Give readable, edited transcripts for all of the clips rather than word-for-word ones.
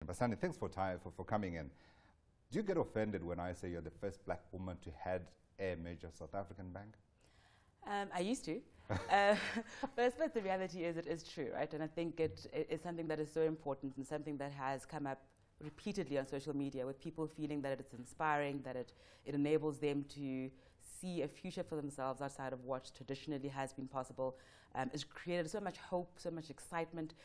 Basani, thanks for coming in. Do you get offended when I say you're the first black woman to head a major South African bank? I used to. But I suppose the reality is it is true, right? And I think it is something that is so important and something that has come up repeatedly on social media with people feeling that it's inspiring, that it enables them to see a future for themselves outside of what traditionally has been possible. It's created so much hope, so much excitement,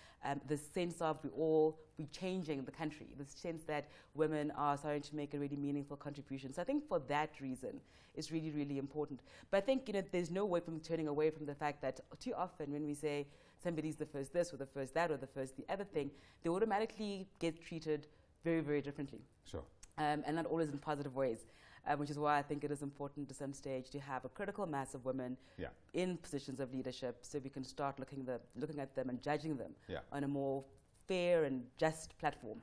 the sense of we're changing the country, the sense that women are starting to make a really meaningful contribution. So I think for that reason, it's really, really important. But I think there's no way from turning away from the fact that too often when we say somebody's the first this or the first that or the first the other thing, they automatically get treated very, very differently. Sure. And not always in positive ways. Which is why I think it is important at some stage to have a critical mass of women in positions of leadership, so we can start looking at them and judging them on a more fair and just platform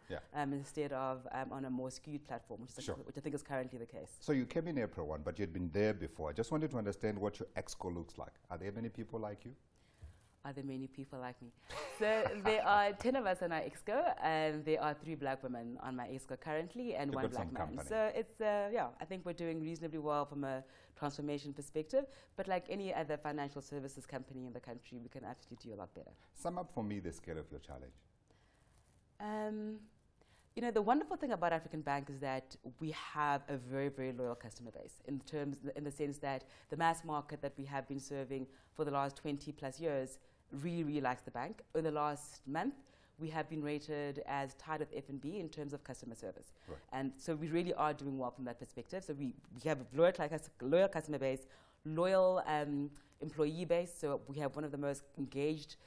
instead of on a more skewed platform, which I think is currently the case. So you came in April 1, but you'd been there before. I just wanted to understand what your exco looks like. Are there many people like you? Are there many people like me? So there are 10 of us on our exco, and there are 3 black women on my exco currently, and 1 black man. Company. So it's, I think we're doing reasonably well from a transformation perspective, but like any other financial services company in the country, we can absolutely do a lot better. Sum up for me the scale of your challenge. The wonderful thing about African Bank is that we have a very, very loyal customer base in the sense that the mass market that we have been serving for the last 20 plus years really, really likes the bank. In the last month, we have been rated as tied with F&B in terms of customer service. Right. And so we really are doing well from that perspective. So we have a loyal customer base, loyal employee base. So we have one of the most engaged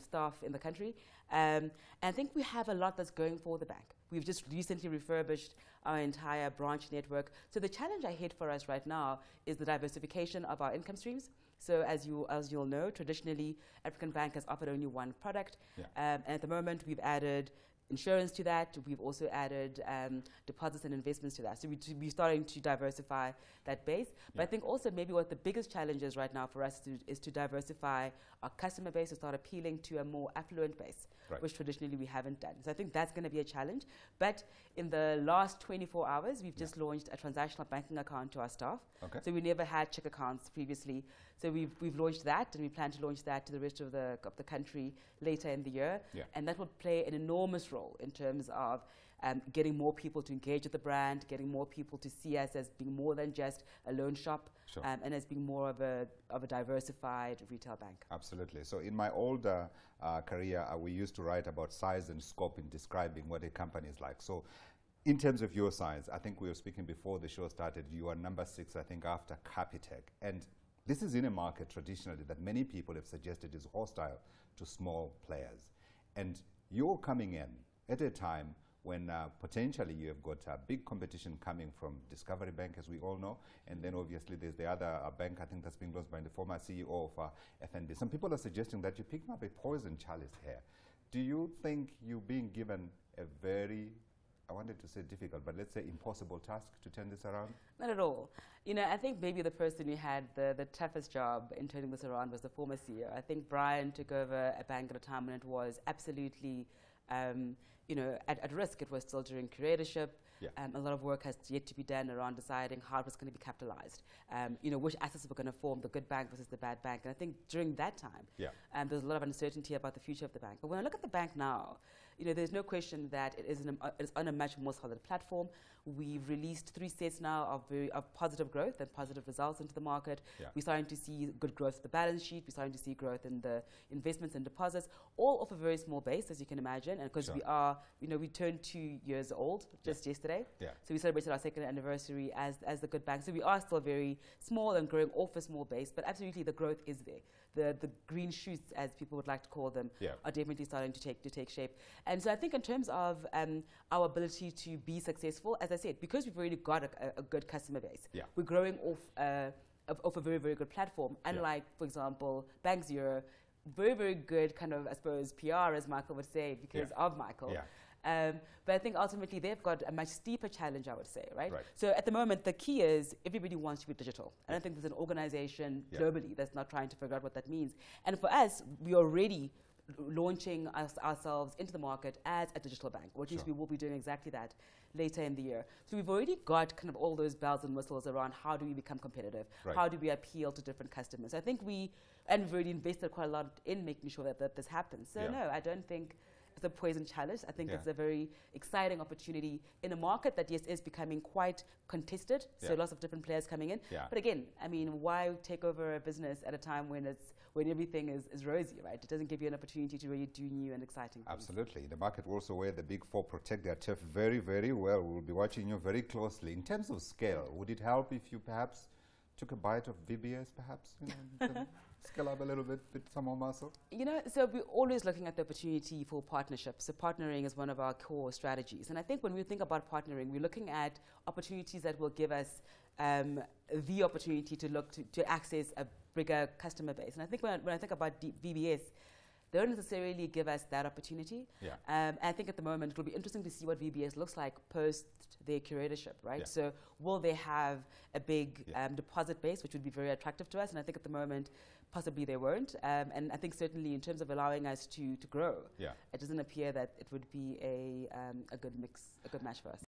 staff in the country. And I think we have a lot that's going for the bank. We've just recently refurbished our entire branch network. So the challenge ahead for us right now is the diversification of our income streams. So as you'll know, traditionally, African Bank has offered only one product. And at the moment, we've added insurance to that. We've also added deposits and investments to that. So we're starting to diversify that base. But I think also maybe what the biggest challenge is right now for us is to diversify our customer base, to start appealing to a more affluent base, which traditionally we haven't done. So I think that's going to be a challenge. But in the last 24 hours, we've just launched a transactional banking account to our staff. So we never had check accounts previously. So we've launched that, and we plan to launch that to the rest of the country later in the year. And that will play an enormous role in terms of getting more people to engage with the brand, getting more people to see us as being more than just a loan shop, and as being more of a diversified retail bank. Absolutely. So in my older career, we used to write about size and scope in describing what a company is like. So in terms of your size, I think we were speaking before the show started, you are number 6, I think, after Capitec. And this is in a market traditionally that many people have suggested is hostile to small players. And you're coming in at a time when potentially you have got big competition coming from Discovery Bank, as we all know, and then obviously there's the other bank, I think that's being launched by the former CEO of FNB. Some people are suggesting that you're picking up a poison chalice here. Do you think you're being given a very, I wanted to say difficult, but let's say impossible task to turn this around? Not at all. I think maybe the person who had the toughest job in turning this around was the former CEO. I think Brian took over a bank at a time when it was absolutely at risk. It was still during curatorship. A lot of work has yet to be done around deciding how it was going to be capitalized. Which assets were going to form the good bank versus the bad bank. And I think during that time, there's a lot of uncertainty about the future of the bank. But when I look at the bank now, there's no question that it is on a much more solid platform. We've released 3 sets now of positive growth and positive results into the market. We're starting to see good growth in the balance sheet. We're starting to see growth in the investments and deposits, all off a very small base, as you can imagine. And because we are, we turned 2 years old just yesterday. So we celebrated our 2nd anniversary as the good bank. So we are still very small and growing off a small base, but absolutely the growth is there. The green shoots, as people would like to call them, are definitely starting to take shape. And so I think in terms of our ability to be successful, as I said, because we've already got a good customer base, we're growing off a very, very good platform. Unlike, for example, Bank Zero, very, very good kind of, I suppose, PR, as Michael would say, because of Michael. But I think ultimately they've got a much steeper challenge, I would say, right? So at the moment, the key is everybody wants to be digital. I don't think there's an organization globally that's not trying to figure out what that means. And for us, we already launching ourselves into the market as a digital bank, or at least we will be doing exactly that later in the year. So we've already got kind of all those bells and whistles around how do we become competitive, how do we appeal to different customers. I think we've already invested quite a lot in making sure that this happens. So no, I don't think it's a poison chalice. I think it's a very exciting opportunity in a market that, yes, is becoming quite contested. So lots of different players coming in. But again, I mean, why take over a business at a time when everything is rosy, right? It doesn't give you an opportunity to really do new and exciting things. Absolutely. The market also where the big four protect their turf very, very well. We'll be watching you very closely. In terms of scale, would it help if you perhaps took a bite of VBS, perhaps? You know, scale up a little bit with some more muscle? You know, so we're always looking at the opportunity for partnerships. So partnering is one of our core strategies. And I think when we think about partnering, we're looking at opportunities that will give us the opportunity to access a bigger customer base. And I think when I think about VBS, they don't necessarily give us that opportunity. I think at the moment it will be interesting to see what VBS looks like post their curatorship, right? So will they have a big deposit base, which would be very attractive to us? And I think at the moment, possibly they won't. And I think certainly in terms of allowing us to grow, it doesn't appear that it would be a good mix, a good match for us.